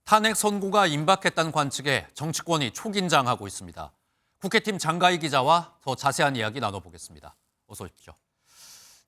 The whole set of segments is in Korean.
탄핵 선고가 임박했다는 관측에 정치권이 초긴장하고 있습니다. 국회팀 장가희 기자와 더 자세한 이야기 나눠보겠습니다. 어서 오십시오.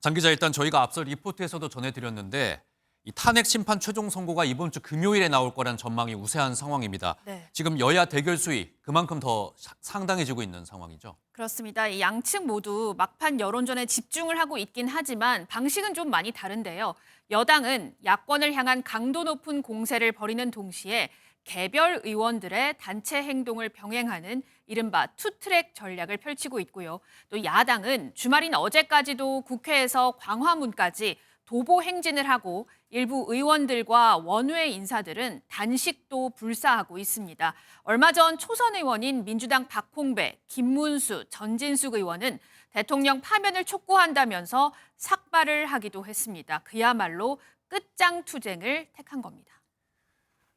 장 기자, 일단 저희가 앞서 리포트에서도 전해드렸는데 이 탄핵 심판 최종 선고가 이번 주 금요일에 나올 거란 전망이 우세한 상황입니다. 네. 지금 여야 대결 수위 그만큼 더 상당해지고 있는 상황이죠. 그렇습니다. 이 양측 모두 막판 여론전에 집중을 하고 있긴 하지만 방식은 좀 많이 다른데요. 여당은 야권을 향한 강도 높은 공세를 벌이는 동시에 개별 의원들의 단체 행동을 병행하는 이른바 투트랙 전략을 펼치고 있고요. 또 야당은 주말인 어제까지도 국회에서 광화문까지 도보 행진을 하고 일부 의원들과 원외 인사들은 단식도 불사하고 있습니다. 얼마 전 초선 의원인 민주당 박홍배, 김문수, 전진숙 의원은 대통령 파면을 촉구한다면서 삭발을 하기도 했습니다. 그야말로 끝장 투쟁을 택한 겁니다.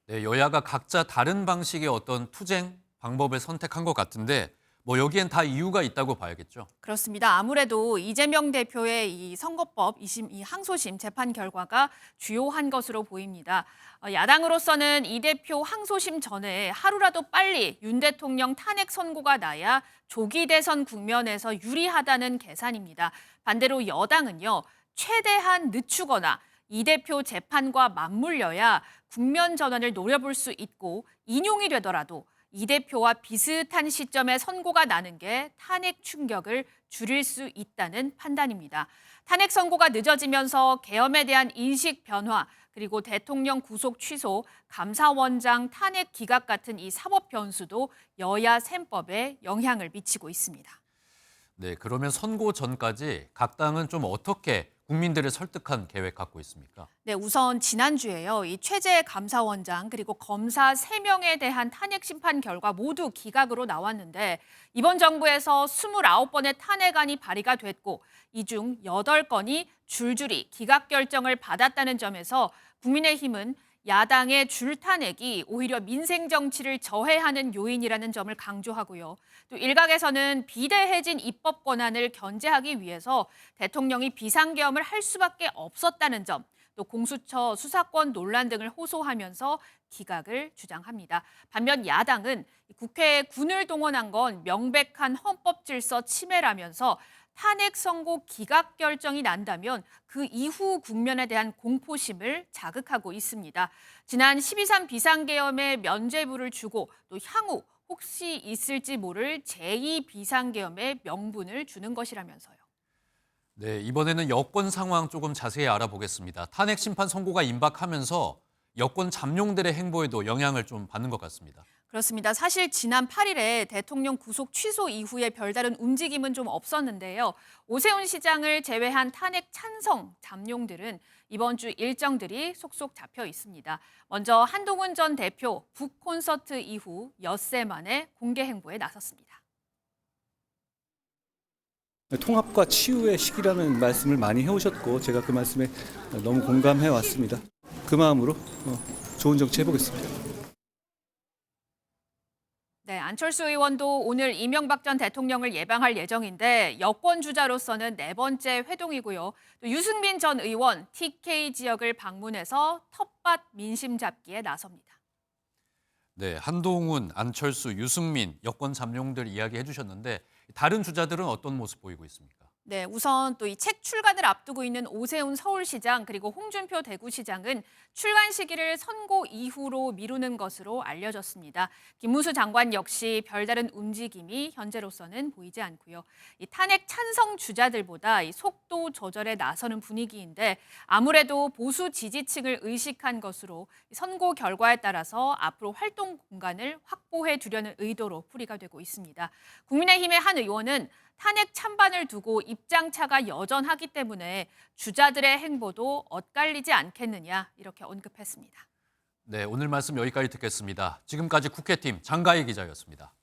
네, 여야가 각자 다른 방식의 어떤 투쟁 방법을 선택한 것 같은데 여기엔 다 이유가 있다고 봐야겠죠. 그렇습니다. 아무래도 이재명 대표의 이 선거법 2심 이 항소심 재판 결과가 주요한 것으로 보입니다. 야당으로서는 이 대표 항소심 전에 하루라도 빨리 윤 대통령 탄핵 선고가 나야 조기 대선 국면에서 유리하다는 계산입니다. 반대로 여당은요, 최대한 늦추거나 이 대표 재판과 맞물려야 국면 전환을 노려볼 수 있고 인용이 되더라도 이 대표와 비슷한 시점에 선고가 나는 게 탄핵 충격을 줄일 수 있다는 판단입니다. 탄핵 선고가 늦어지면서 계엄에 대한 인식 변화, 그리고 대통령 구속 취소, 감사원장 탄핵 기각 같은 이 사법 변수도 여야 셈법에 영향을 미치고 있습니다. 네, 그러면 선고 전까지 각 당은 좀 어떻게 국민들을 설득한 계획 갖고 있습니까? 네, 우선 지난주에요. 이 최재 감사원장 그리고 검사 3명에 대한 탄핵 심판 결과 모두 기각으로 나왔는데 이번 정부에서 29번의 탄핵안이 발의가 됐고 이 중 8건이 줄줄이 기각 결정을 받았다는 점에서 국민의힘은 야당의 줄탄핵이 오히려 민생 정치를 저해하는 요인이라는 점을 강조하고요. 또 일각에서는 비대해진 입법 권한을 견제하기 위해서 대통령이 비상계엄을 할 수밖에 없었다는 점, 또 공수처 수사권 논란 등을 호소하면서 기각을 주장합니다. 반면 야당은 국회에 군을 동원한 건 명백한 헌법 질서 침해라면서 탄핵 선고 기각 결정이 난다면 그 이후 국면에 대한 공포심을 자극하고 있습니다. 지난 12.3 비상계엄에 면죄부를 주고 또 향후 혹시 있을지 모를 제2 비상계엄의 명분을 주는 것이라면서요. 네, 이번에는 여권 상황 조금 자세히 알아보겠습니다. 탄핵 심판 선고가 임박하면서 여권 잠룡들의 행보에도 영향을 좀 받는 것 같습니다. 그렇습니다. 사실 지난 8일에 대통령 구속 취소 이후에 별다른 움직임은 좀 없었는데요. 오세훈 시장을 제외한 탄핵 찬성 잠룡들은 이번 주 일정들이 속속 잡혀 있습니다. 먼저 한동훈 전 대표 북 콘서트 이후 엿새 만에 공개 행보에 나섰습니다. 통합과 치유의 시기라는 말씀을 많이 해오셨고 제가 그 말씀에 너무 공감해 왔습니다. 그 마음으로 좋은 정치 해보겠습니다. 네, 안철수 의원도 오늘 이명박 전 대통령을 예방할 예정인데 여권 주자로서는 4번째 회동이고요. 또 유승민 전 의원 TK 지역을 방문해서 텃밭 민심 잡기에 나섭니다. 네, 한동훈, 안철수, 유승민 여권 잠룡들 이야기해 주셨는데 다른 주자들은 어떤 모습 보이고 있습니까? 네, 우선 또 이 책 출간을 앞두고 있는 오세훈 서울시장 그리고 홍준표 대구시장은 출간 시기를 선고 이후로 미루는 것으로 알려졌습니다. 김문수 장관 역시 별다른 움직임이 현재로서는 보이지 않고요. 이 탄핵 찬성 주자들보다 이 속도 조절에 나서는 분위기인데 아무래도 보수 지지층을 의식한 것으로 선고 결과에 따라서 앞으로 활동 공간을 확보해 두려는 의도로 풀이가 되고 있습니다. 국민의힘의 한 의원은 탄핵 찬반을 두고 입장차가 여전하기 때문에 주자들의 행보도 엇갈리지 않겠느냐 이렇게 언급했습니다. 네, 오늘 말씀 여기까지 듣겠습니다. 지금까지 국회팀 장가희 기자였습니다.